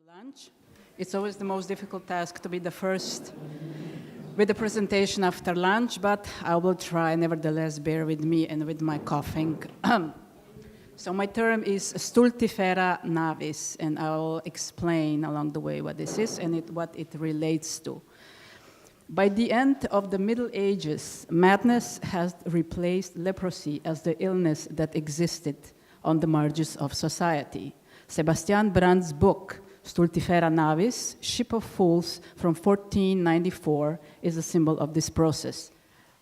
lunch. It's always the most difficult task to be the first with the presentation after lunch, but I will try. Nevertheless, bear with me and with my coughing. So my term is Stultifera navis, and I will explain along the way what this is and what it relates to. By the end of the Middle Ages, madness has replaced leprosy as the illness that existed on the margins of society. Sebastian Brand's book, Stultifera navis, Ship of Fools, from 1494, is a symbol of this process.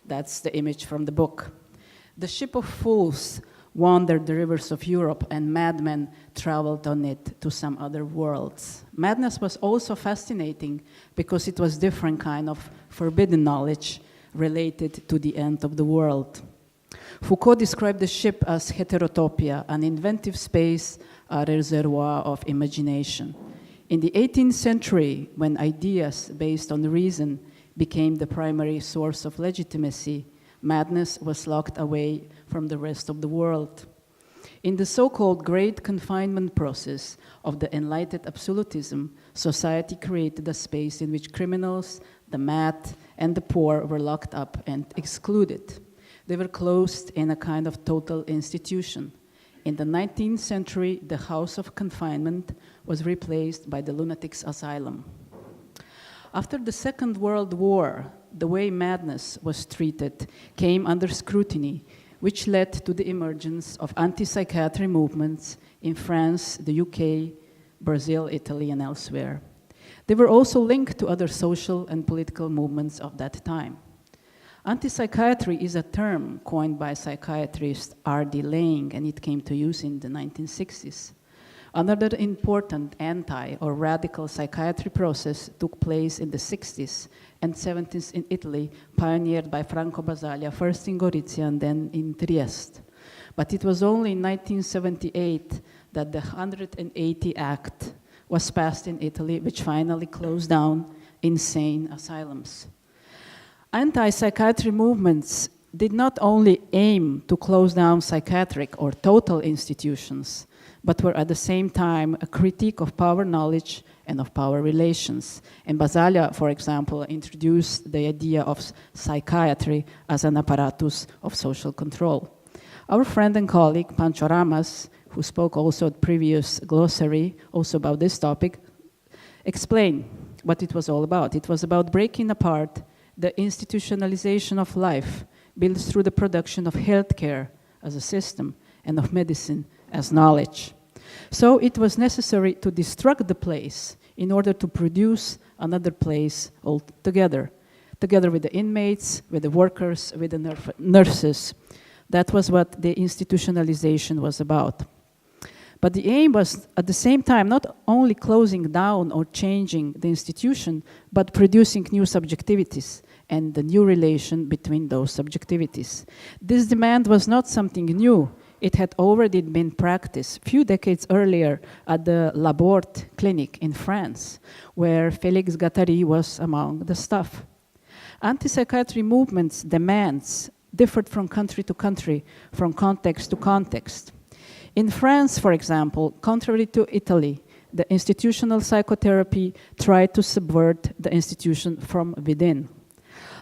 That's the image from the book. The Ship of Fools wandered the rivers of Europe, and madmen traveled on it to some other worlds. Madness was also fascinating because it was different kind of forbidden knowledge related to the end of the world. Foucault described the ship as heterotopia, an inventive space, a reservoir of imagination. In the 18th century, when ideas based on reason became the primary source of legitimacy, madness was locked away from the rest of the world. In the so-called Great Confinement process of the enlightened absolutism, society created a space in which criminals, the mad, and the poor were locked up and excluded. They were closed in a kind of total institution. In the 19th century, the house of confinement was replaced by the lunatic's asylum. After the Second World War, the way madness was treated came under scrutiny, which led to the emergence of anti-psychiatry movements in France, the UK, Brazil, Italy, and elsewhere. They were also linked to other social and political movements of that time. Anti-psychiatry is a term coined by psychiatrist R.D. Laing, and it came to use in the 1960s. Another important anti- or radical psychiatry process took place in the 60s and 70s in Italy, pioneered by Franco Basaglia, first in Gorizia and then in Trieste. But it was only in 1978 that the 180 Act was passed in Italy, which finally closed down insane asylums. Anti-psychiatry movements did not only aim to close down psychiatric or total institutions, but were at the same time a critique of power knowledge and of power relations. And Basaglia, for example, introduced the idea of psychiatry as an apparatus of social control. Our friend and colleague, Pancho Ramas, who spoke also at previous glossary, also about this topic, explained what it was all about. It was about breaking apart the institutionalization of life built through the production of healthcare as a system and of medicine as knowledge. So it was necessary to destruct the place in order to produce another place altogether, together with the inmates, with the workers, with the nurses. That was what the institutionalization was about. But the aim was, at the same time, not only closing down or changing the institution, but producing new subjectivities and the new relation between those subjectivities. This demand was not something new. It had already been practiced a few decades earlier at the Laborde clinic in France, where Félix Guattari was among the staff. Anti-psychiatry movements' demands differed from country to country, from context to context. In France, for example, contrary to Italy, the institutional psychotherapy tried to subvert the institution from within.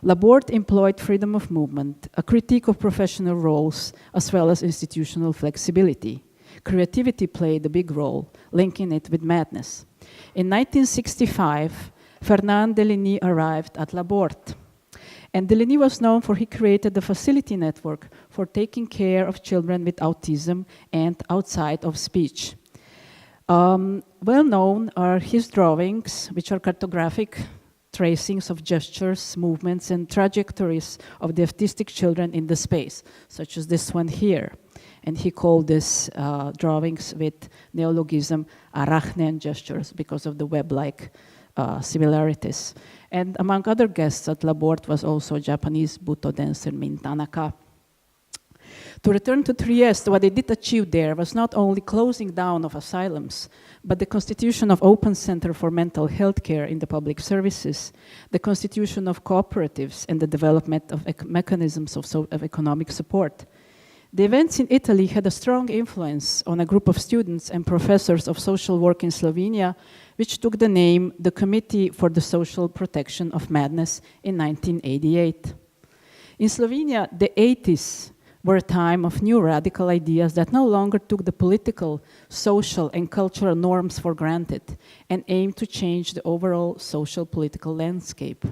Laborde employed freedom of movement, a critique of professional roles, as well as institutional flexibility. Creativity played a big role, linking it with madness. In 1965, Fernand Deligny arrived at Laborde. And Deligny was known for he created the facility network for taking care of children with autism and outside of speech. Well known are his drawings, which are cartographic tracings of gestures, movements, and trajectories of the autistic children in the space, such as this one here. And he called these drawings with neologism arachnean gestures because of the web-like similarities. And among other guests at Laborde was also Japanese Buto dancer Min Tanaka. To return to Trieste, what they did achieve there was not only closing down of asylums, but the constitution of open center for mental health care in the public services, the constitution of cooperatives, and the development of mechanisms of economic support. The events in Italy had a strong influence on a group of students and professors of social work in Slovenia, which took the name the Committee for the Social Protection of Madness in 1988. In Slovenia, the 80s were a time of new radical ideas that no longer took the political, social, and cultural norms for granted and aimed to change the overall social political landscape.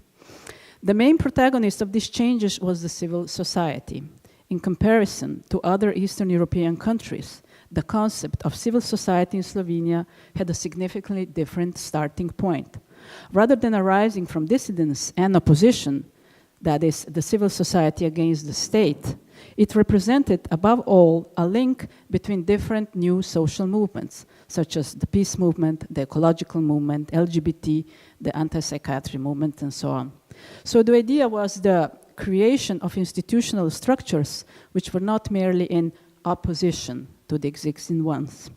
The main protagonist of these changes was the civil society. In comparison to other Eastern European countries, the concept of civil society in Slovenia had a significantly different starting point. Rather than arising from dissidence and opposition, that is, the civil society against the state, it represented, above all, a link between different new social movements, such as the peace movement, the ecological movement, LGBT, the anti-psychiatry movement, and so on. So the idea was the creation of institutional structures which were not merely in opposition to the existing ones.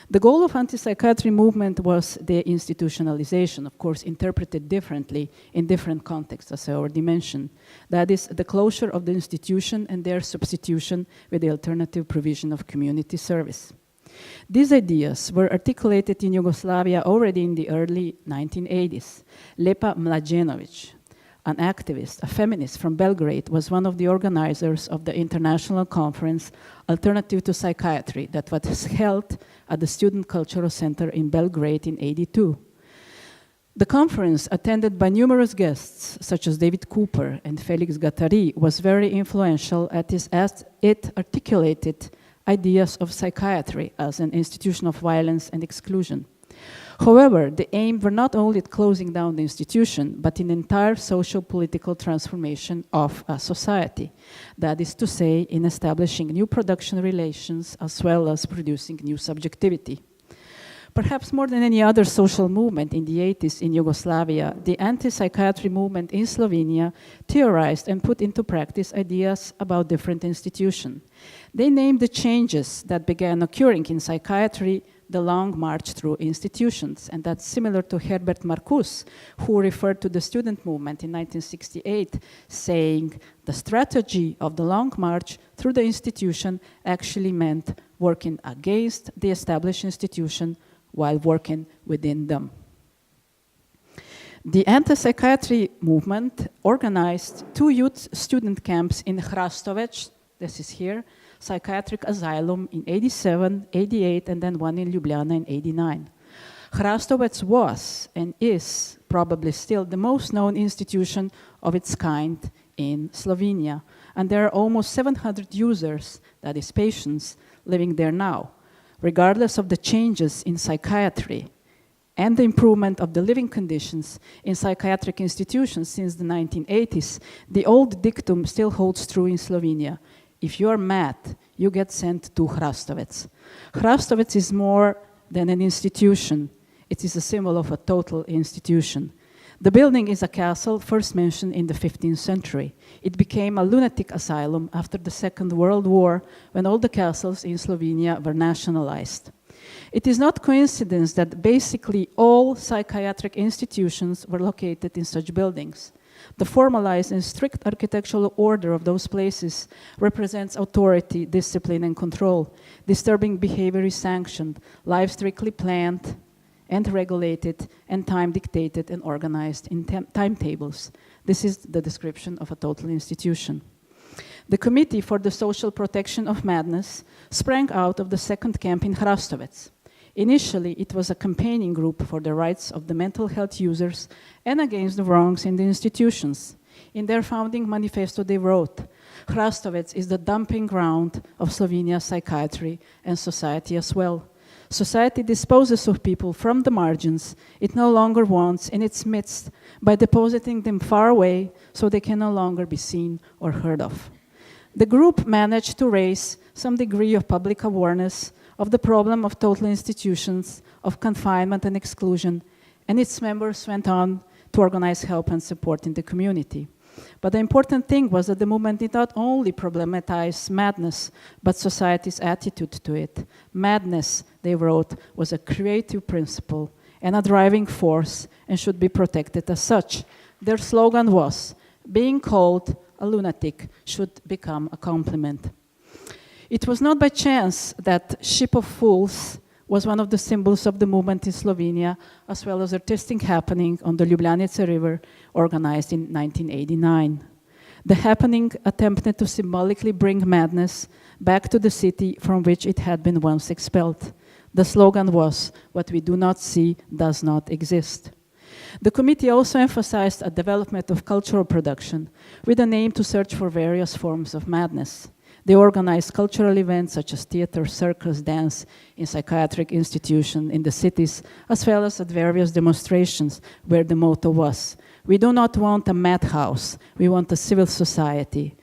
The goal of anti-psychiatry movement was the institutionalization, of course, interpreted differently in different contexts, as I already mentioned. That is, the closure of the institution and their substitution with the alternative provision of community service. These ideas were articulated in Yugoslavia already in the early 1980s. Lepa Mlađenović, an activist, a feminist from Belgrade, was one of the organizers of the international conference Alternative to Psychiatry that was held at the Student Cultural Center in Belgrade in '82. The conference, attended by numerous guests such as David Cooper and Felix Gattari, was very influential as it articulated ideas of psychiatry as an institution of violence and exclusion. However, the aim were not only at closing down the institution, but in entire social-political transformation of a society. That is to say, in establishing new production relations as well as producing new subjectivity. Perhaps more than any other social movement in the 80s in Yugoslavia, the anti-psychiatry movement in Slovenia theorized and put into practice ideas about different institutions. They named the changes that began occurring in psychiatry the long march through institutions, and that's similar to Herbert Marcuse, who referred to the student movement in 1968, saying the strategy of the long march through the institution actually meant working against the established institution while working within them. The anti-psychiatry movement organized 2 youth student camps in Hrastovec, this is here, psychiatric asylum in '87, '88, and then one in Ljubljana in '89. Hrastovec was and is probably still the most known institution of its kind in Slovenia, and there are almost 700 users, that is patients, living there now. Regardless of the changes in psychiatry and the improvement of the living conditions in psychiatric institutions since the 1980s, the old dictum still holds true in Slovenia. If you are mad, you get sent to Hrastovec. Hrastovec is more than an institution. It is a symbol of a total institution. The building is a castle first mentioned in the 15th century. It became a lunatic asylum after the Second World War, when all the castles in Slovenia were nationalized. It is not coincidence that basically all psychiatric institutions were located in such buildings. The formalized and strict architectural order of those places represents authority, discipline, and control. Disturbing behavior is sanctioned, life strictly planned and regulated, and time dictated and organized in timetables. This is the description of a total institution. The Committee for the Social Protection of Madness sprang out of the second camp in Hrastovec. Initially, it was a campaigning group for the rights of the mental health users and against the wrongs in the institutions. In their founding manifesto, they wrote, "Hrastovec is the dumping ground of Slovenia's psychiatry and society as well. Society disposes of people from the margins it no longer wants in its midst by depositing them far away so they can no longer be seen or heard of." The group managed to raise some degree of public awareness of the problem of total institutions, of confinement and exclusion, and its members went on to organize help and support in the community. But the important thing was that the movement did not only problematize madness, but society's attitude to it. Madness, they wrote, was a creative principle and a driving force and should be protected as such. Their slogan was, "Being called a lunatic should become a compliment." It was not by chance that Ship of Fools was one of the symbols of the movement in Slovenia, as well as artistic happening on the Ljubljanica River, organized in 1989. The happening attempted to symbolically bring madness back to the city from which it had been once expelled. The slogan was, "What we do not see does not exist." The committee also emphasized a development of cultural production with an aim to search for various forms of madness. They organized cultural events such as theater, circus, dance in psychiatric institutions in the cities, as well as at various demonstrations where the motto was, "We do not want a madhouse, we want a civil society."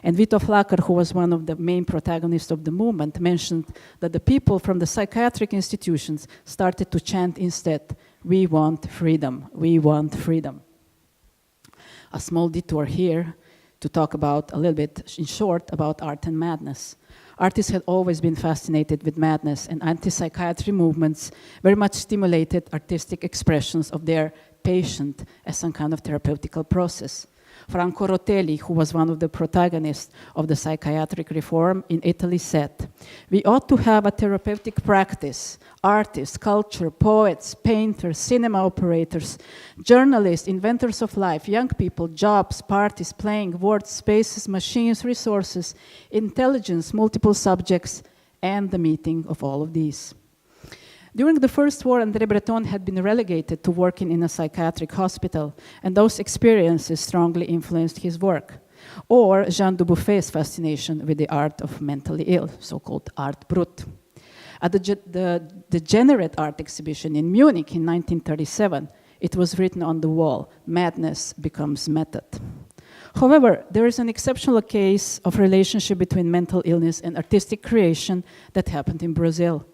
And Vito Flakar, who was one of the main protagonists of the movement, mentioned that the people from the psychiatric institutions started to chant instead, "We want freedom, we want freedom." A small detour here to talk about a little bit, in short, about art and madness. Artists had always been fascinated with madness, and anti-psychiatry movements very much stimulated artistic expressions of their patient as some kind of therapeutical process. Franco Rotelli, who was one of the protagonists of the psychiatric reform in Italy, said, "We ought to have a therapeutic practice. Artists, culture, poets, painters, cinema operators, journalists, inventors of life, young people, jobs, parties, playing, words, spaces, machines, resources, intelligence, multiple subjects, and the meeting of all of these." During the First War, André Breton had been relegated to working in a psychiatric hospital, and those experiences strongly influenced his work. Or Jean Dubuffet's fascination with the art of mentally ill, so-called art brut. At the Degenerate Art exhibition in Munich in 1937, it was written on the wall, "Madness becomes method." However, there is an exceptional case of relationship between mental illness and artistic creation that happened in Brazil.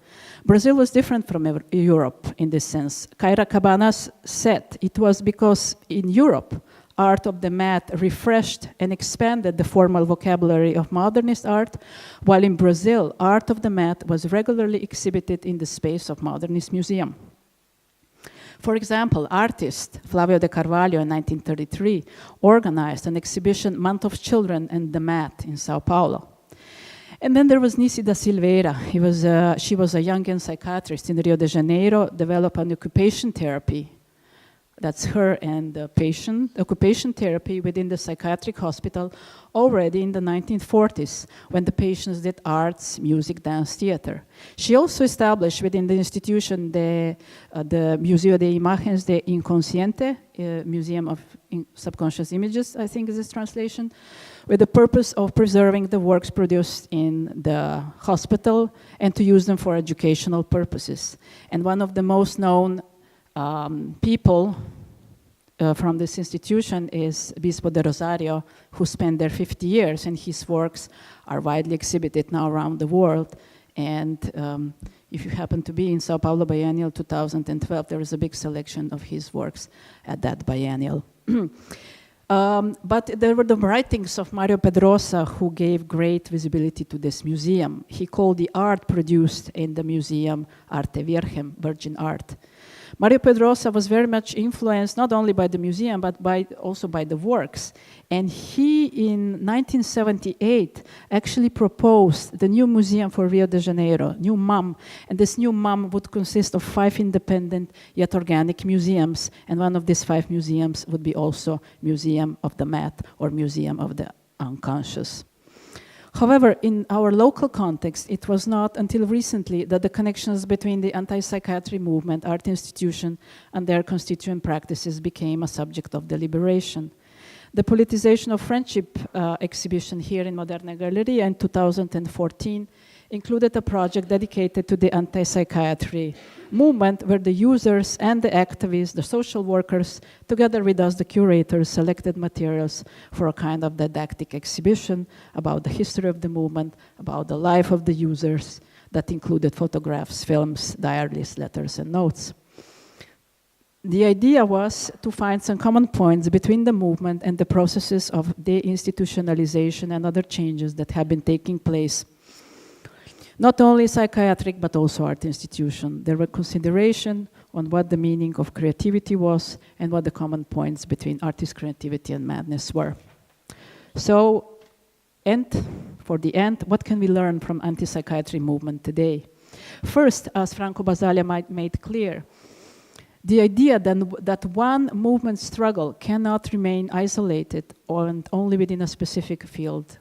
Brazil was different from Europe in this sense. Kaira Cabanas said it was because in Europe, art of the mat refreshed and expanded the formal vocabulary of modernist art, while in Brazil, art of the mat was regularly exhibited in the space of modernist museum. For example, artist Flávio de Carvalho in 1933 organized an exhibition, Month of Children and the Mat, in Sao Paulo. And then there was Nisi da Silveira. She was a Jungian psychiatrist in Rio de Janeiro, developed an occupation therapy. That's her and the patient, occupation therapy within the psychiatric hospital already in the 1940s, when the patients did arts, music, dance, theater. She also established within the institution the Museo de Imagens de Inconsciente, Museum of Subconscious Images, I think is this translation, with the purpose of preserving the works produced in the hospital and to use them for educational purposes. And one of the most known people from this institution is Bispo de Rosario, who spent there 50 years, and his works are widely exhibited now around the world. And if you happen to be in Sao Paulo Biennial 2012, there is a big selection of his works at that biennial. But there were the writings of Mario Pedrosa who gave great visibility to this museum. He called the art produced in the museum Arte Virgen, Virgin Art. Mario Pedrosa was very much influenced not only by the museum, but also by the works. And he, in 1978, actually proposed the new museum for Rio de Janeiro, new MAM. And this new MAM would consist of 5 independent yet organic museums. And one of these 5 museums would be also Museum of the Mat or Museum of the Unconscious. However, in our local context, it was not until recently that the connections between the anti-psychiatry movement, art institution, and their constituent practices became a subject of deliberation. The politicization of friendship exhibition here in Moderna Galerija in 2014 included a project dedicated to the anti-psychiatry movement, where the users and the activists, the social workers, together with us, the curators, selected materials for a kind of didactic exhibition about the history of the movement, about the life of the users, that included photographs, films, diaries, letters, and notes. The idea was to find some common points between the movement and the processes of deinstitutionalization and other changes that have been taking place, not only psychiatric, but also art institution. There were consideration on what the meaning of creativity was and what the common points between artist creativity and madness were. So, and for the end, what can we learn from anti-psychiatry movement today? First, as Franco Basaglia made clear, the idea that one movement struggle cannot remain isolated or only within a specific field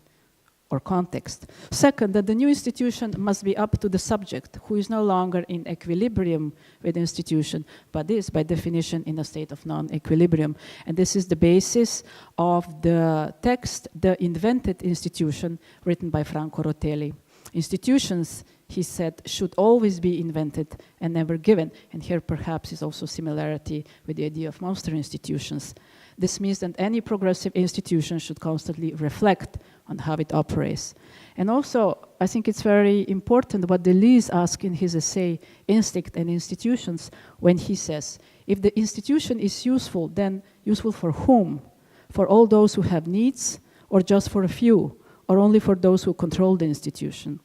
or context. Second, that the new institution must be up to the subject, who is no longer in equilibrium with the institution, but is by definition in a state of non-equilibrium. And this is the basis of the text, The Invented Institution, written by Franco Rotelli. Institutions, he said, should always be invented and never given. And here perhaps is also similarity with the idea of monster institutions. This means that any progressive institution should constantly reflect on how it operates. And also, I think it's very important what Deleuze asks in his essay, Instinct and Institutions, when he says, if the institution is useful, then useful for whom? For all those who have needs, or just for a few, or only for those who control the institution?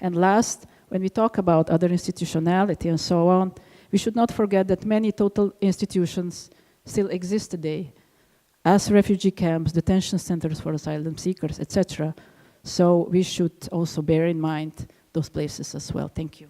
And last, when we talk about other institutionality and so on, we should not forget that many total institutions still exist today, as refugee camps, detention centers for asylum seekers, etc. So we should also bear in mind those places as well. Thank you.